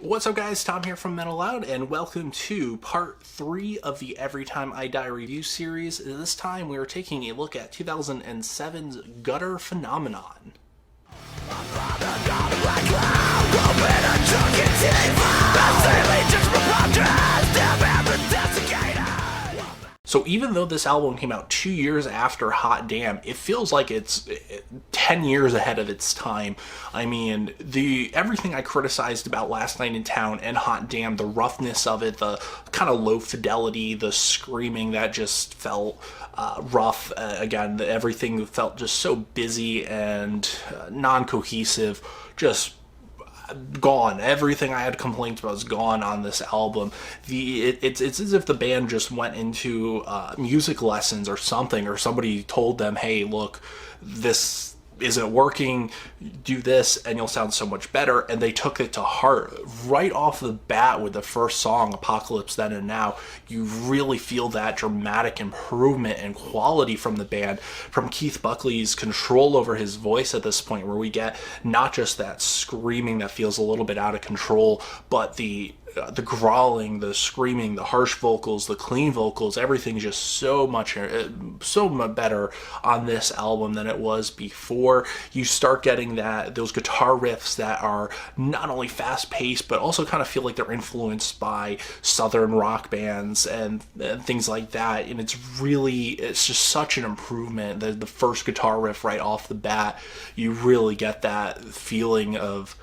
What's up guys, Tom here from Metalloud, and welcome to part 3 of the Every Time I Die review series. This time we are taking a look at 2007's Gutter Phenomenon. So even though this album came out 2 years after Hot Damn, it feels like it's 10 years ahead of its time. I mean, everything I criticized about Last Night in Town and Hot Damn, the roughness of it, the kind of low fidelity, the screaming that just felt rough. Again, everything felt just so busy and non-cohesive, just gone. Everything I had complaints about is gone on this album. It's as if the band just went into music lessons or something, or somebody told them, hey, look, this isn't working, do this and you'll sound so much better, and they took it to heart right off the bat with the first song, Apocalypse Then and Now. You really feel that dramatic improvement and quality from the band, from Keith Buckley's control over his voice at this point, where we get not just that screaming that feels a little bit out of control, but the growling, the screaming, the harsh vocals, the clean vocals, everything's just so much better on this album than it was before. You start getting those guitar riffs that are not only fast-paced, but also kind of feel like they're influenced by southern rock bands and things like that. And it's just such an improvement. The first guitar riff right off the bat, you really get that feeling of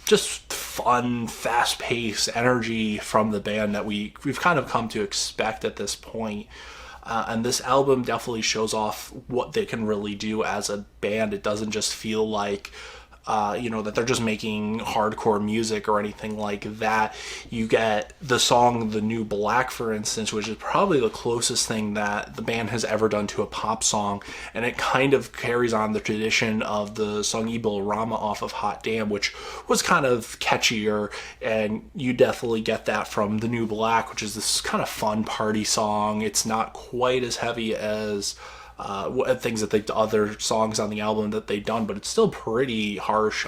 just fun, fast-paced energy from the band that we've kind of come to expect at this point. And this album definitely shows off what they can really do as a band. It doesn't just feel like that they're just making hardcore music or anything like that. You get the song The New Black, for instance, which is probably the closest thing that the band has ever done to a pop song, and it kind of carries on the tradition of the song Ebola Rama off of Hot Damn, which was kind of catchier, and you definitely get that from The New Black, which is this kind of fun party song. It's not quite as heavy as things that other songs on the album that they've done, but it's still pretty harsh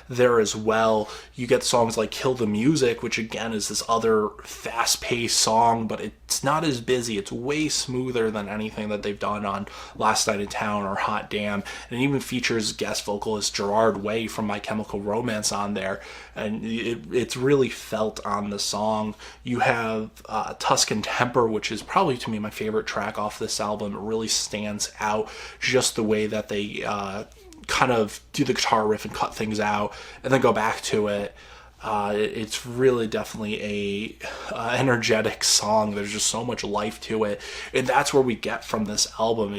there as well. You get songs like Kill the Music, which again is this other fast-paced song, but it's not as busy. It's way smoother than anything that they've done on Last Night in Town or Hot Damn, and it even features guest vocalist Gerard Way from My Chemical Romance on there, and it's really felt on the song. You have Tuscan Temper, which is probably to me my favorite track off this album. It really stands out, just the way that they kind of do the guitar riff and cut things out and then go back to it. It's really definitely a energetic song. There's just so much life to it, and that's where we get from this album.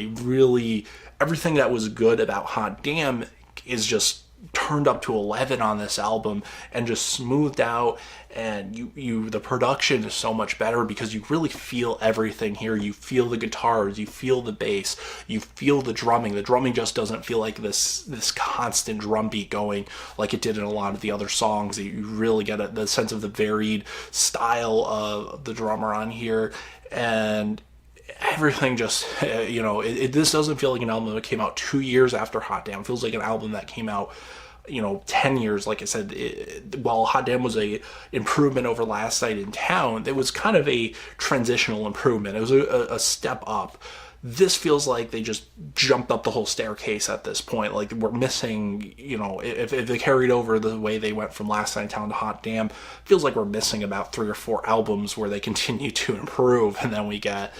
Everything that was good about Hot Damn is just turned up to 11 on this album and just smoothed out, and the production is so much better because you really feel everything here. You feel the guitars, you feel the bass, you feel the drumming just doesn't feel like this constant drum beat going like it did in a lot of the other songs. You really get the sense of the varied style of the drummer on here, and everything just, this doesn't feel like an album that came out 2 years after Hot Damn. It feels like an album that came out 10 years. Like I said, while Hot Damn was a improvement over Last Night in Town, it was kind of a transitional improvement. It was a step up. This feels like they just jumped up the whole staircase at this point. Like, we're missing, if they carried over the way they went from Last Night in Town to Hot Damn, feels like we're missing about 3 or 4 albums where they continue to improve, and then we get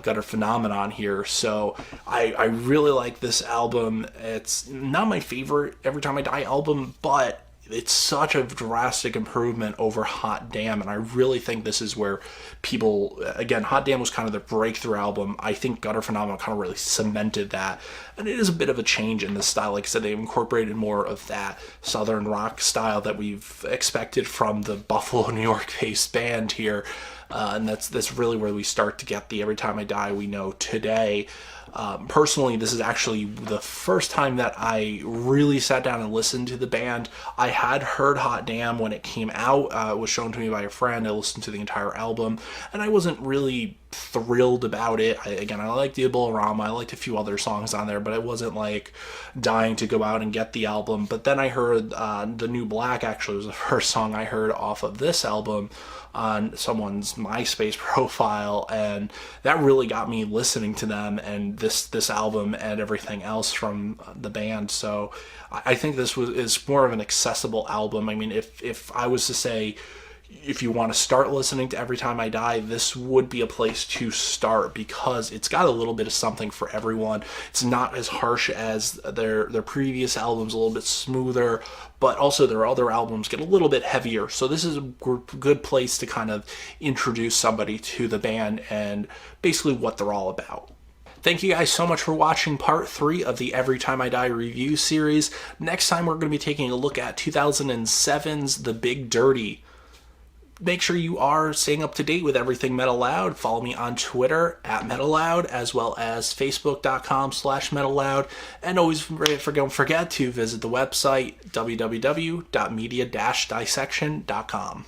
Gutter Phenomenon here. So I really like this album. It's not my favorite Every Time I Die album, but it's such a drastic improvement over Hot Damn, and I really think this is where Hot Damn was kind of the breakthrough album. I think Gutter Phenomenon kind of really cemented that, and it is a bit of a change in the style. Like I said, they've incorporated more of that southern rock style that we've expected from the Buffalo, New York-based band here. And that's really where we start to get the Every Time I Die we know today. Personally, this is actually the first time that I really sat down and listened to the band. I had heard Hot Damn when it came out. It was shown to me by a friend. I listened to the entire album, and I wasn't really thrilled about it. I liked the Bolorama. I liked a few other songs on there, but it wasn't like dying to go out and get the album. But then I heard The New Black, actually was the first song I heard off of this album on someone's MySpace profile, and that really got me listening to them and this album and everything else from the band. So I think this is more of an accessible album. I mean, if I was to say, if you want to start listening to Every Time I Die, this would be a place to start, because it's got a little bit of something for everyone. It's not as harsh as their previous albums, a little bit smoother, but also their other albums get a little bit heavier. So this is a good place to kind of introduce somebody to the band and basically what they're all about. Thank you guys so much for watching part 3 of the Every Time I Die review series. Next time we're going to be taking a look at 2007's The Big Dirty. Make sure you are staying up to date with everything Metalloud. Follow me on Twitter at Metalloud, as well as Facebook.com/Metalloud. And always don't forget to visit the website www.media-dissection.com.